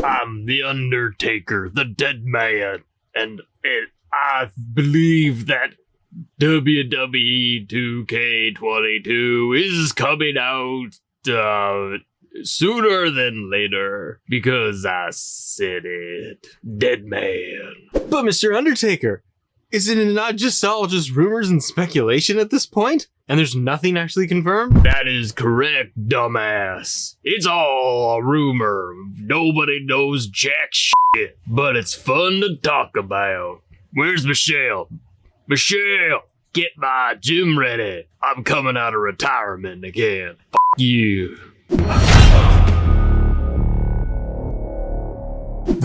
I'm the Undertaker, the dead man, and I believe that WWE 2K22 is coming out sooner than later because I said it. Dead man. But Mr. Undertaker, isn't it not just all just rumors and speculation at this point? And there's nothing actually confirmed? That is correct, dumbass. It's all a rumor. Nobody knows jack shit, but it's fun to talk about. Where's Michelle? Michelle, get my gym ready. I'm coming out of retirement again. F*** you.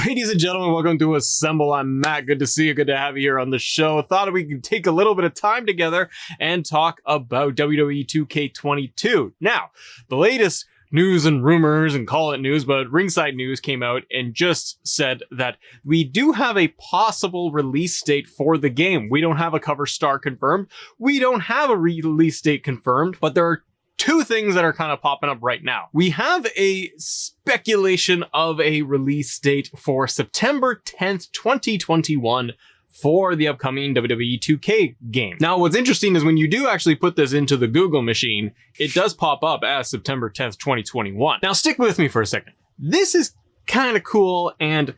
Ladies and gentlemen, welcome to Assemble. I'm Matt. Good to see you. Good to have you here on the show. Thought we could take a little bit of time together and talk about WWE 2K22. Now, the latest news and rumors, and call it news, but Ringside News came out and just said that we do have a possible release date for the game. We don't have a cover star confirmed. We don't have a release date confirmed, but there are two things that are kind of popping up right now. We have a speculation of a release date for September 10th, 2021 for the upcoming WWE 2K game. Now, what's interesting is when you do actually put this into the Google machine, it does pop up as September 10th, 2021. Now, stick with me for a second. This is kind of cool, and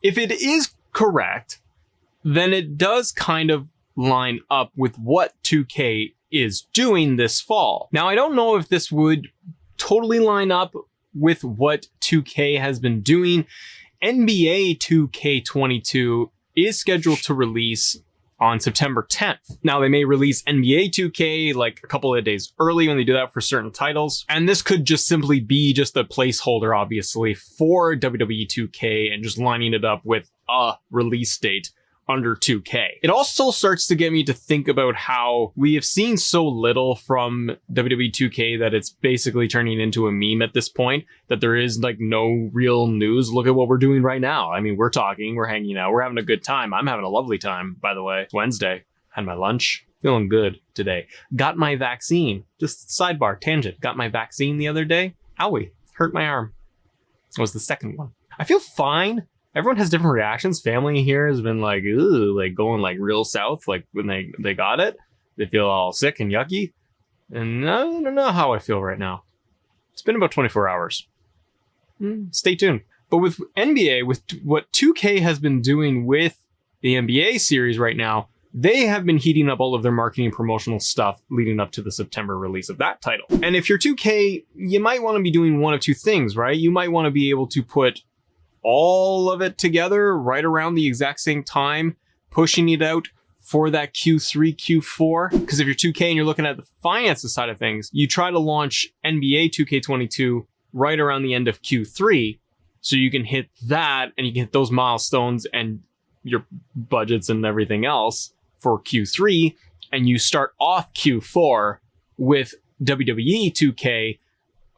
if it is correct, then it does kind of line up with what 2K is doing this fall. Now, I don't know if this would totally line up with what 2K has been doing. NBA 2K22 is scheduled to release on September 10th. Now, they may release NBA 2K like a couple of days early when they do that for certain titles. And this could just simply be just a placeholder, obviously, for WWE 2K and just lining it up with a release date under 2K. It also starts to get me to think about how we have seen so little from WWE 2K that it's basically turning into a meme at this point, that there is like no real news. Look at what we're doing right now. I mean, we're talking, we're hanging out, we're having a good time. I'm having a lovely time, by the way. It's Wednesday. Had my lunch. Feeling good today. Got my vaccine. Just sidebar, tangent. Got my vaccine the other day. Owie. Hurt my arm. It was the second one. I feel fine. Everyone has different reactions. Family here has been like, ooh, like going like real south, like when they got it. They feel all sick and yucky. And I don't know how I feel right now. It's been about 24 hours. Stay tuned. But with NBA, with what 2K has been doing with the NBA series right now, they have been heating up all of their marketing and promotional stuff leading up to the September release of that title. And if you're 2K, you might want to be doing one of two things, right? You might want to be able to put all of it together right around the exact same time, pushing it out for that Q3, Q4. Because if you're 2K and you're looking at the finances side of things, you try to launch NBA 2K22 right around the end of Q3, so you can hit that and you can hit those milestones and your budgets and everything else for Q3, and you start off Q4 with WWE 2K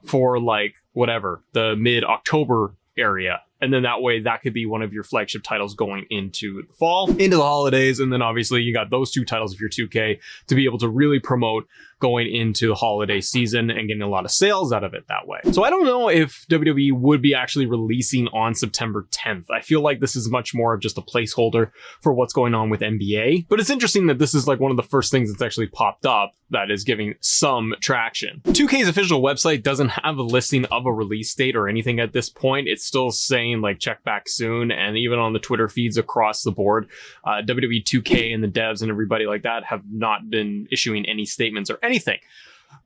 for like whatever, the mid-October area. And then that way, that could be one of your flagship titles going into the fall, into the holidays. And then obviously you got those two titles if you're 2K to be able to really promote going into the holiday season and getting a lot of sales out of it that way. So I don't know if WWE would be actually releasing on September 10th. I feel like this is much more of just a placeholder for what's going on with NBA. But it's interesting that this is like one of the first things that's actually popped up that is giving some traction. 2K's official website doesn't have a listing of a release date or anything at this point. It's still saying like check back soon. And even on the Twitter feeds across the board, WWE 2K and the devs and everybody like that have not been issuing any statements or anything.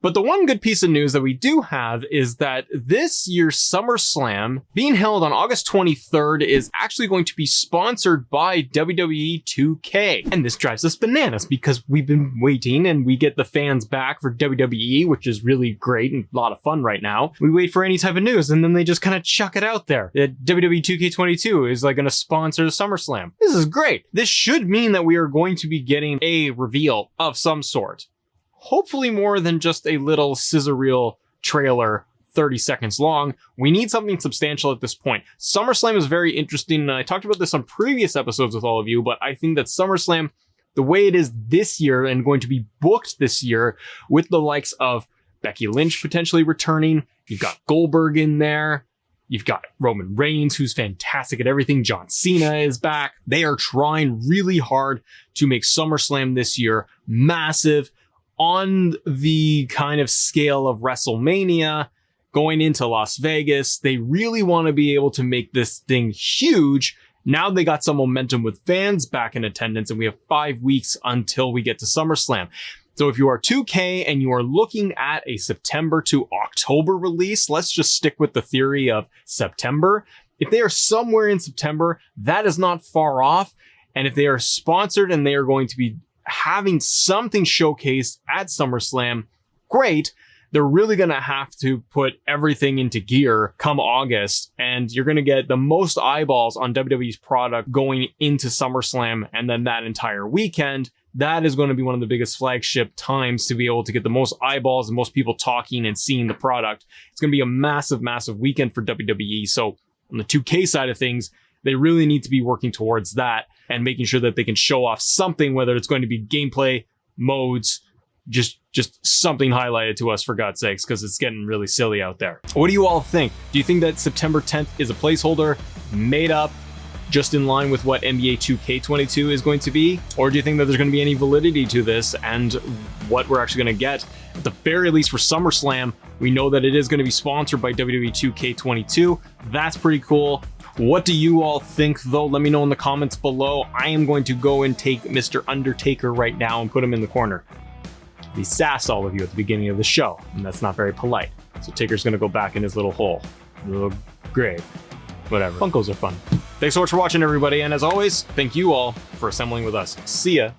But the one good piece of news that we do have is that this year's SummerSlam, being held on August 23rd, is actually going to be sponsored by WWE 2K. And this drives us bananas because we've been waiting and we get the fans back for WWE, which is really great and a lot of fun right now. We wait for any type of news and then they just kind of chuck it out there. That WWE 2K22 is like going to sponsor the SummerSlam. This is great. This should mean that we are going to be getting a reveal of some sort. Hopefully more than just a little scissor reel trailer 30 seconds long. We need something substantial at this point. SummerSlam is very interesting, and I talked about this on previous episodes with all of you, but I think that SummerSlam, the way it is this year and going to be booked this year with the likes of Becky Lynch potentially returning, you've got Goldberg in there, You've got Roman Reigns, who's fantastic at everything. John Cena is back. They are trying really hard to make SummerSlam this year massive on the kind of scale of WrestleMania going into Las Vegas. They really want to be able to make this thing huge. Now they got some momentum with fans back in attendance, and we have 5 weeks until we get to SummerSlam. So if you are 2K and you are looking at a September to October release, let's just stick with the theory of September. If they are somewhere in September, that is not far off. And if they are sponsored and they are going to be having something showcased at SummerSlam, great. They're really going to have to put everything into gear come August, and you're going to get the most eyeballs on WWE's product going into SummerSlam and then that entire weekend. That is going to be one of the biggest flagship times to be able to get the most eyeballs and most people talking and seeing the product. It's going to be a massive, massive weekend for WWE. So on the 2K side of things, they really need to be working towards that and making sure that they can show off something, whether it's going to be gameplay, modes, just something highlighted to us, for God's sakes, because it's getting really silly out there. What do you all think? Do you think that September 10th is a placeholder made up just in line with what NBA 2K22 is going to be? Or do you think that there's going to be any validity to this and what we're actually going to get? At the very least for SummerSlam, we know that it is going to be sponsored by WWE 2K22. That's pretty cool. What do you all think, though? Let me know in the comments below. I am going to go and take Mr. Undertaker right now and put him in the corner. He sassed all of you at the beginning of the show, and that's not very polite. So Taker's gonna go back in his little hole, little grave, whatever. Funkos are fun. Thanks so much for watching, everybody, and as always, thank you all for assembling with us. See ya.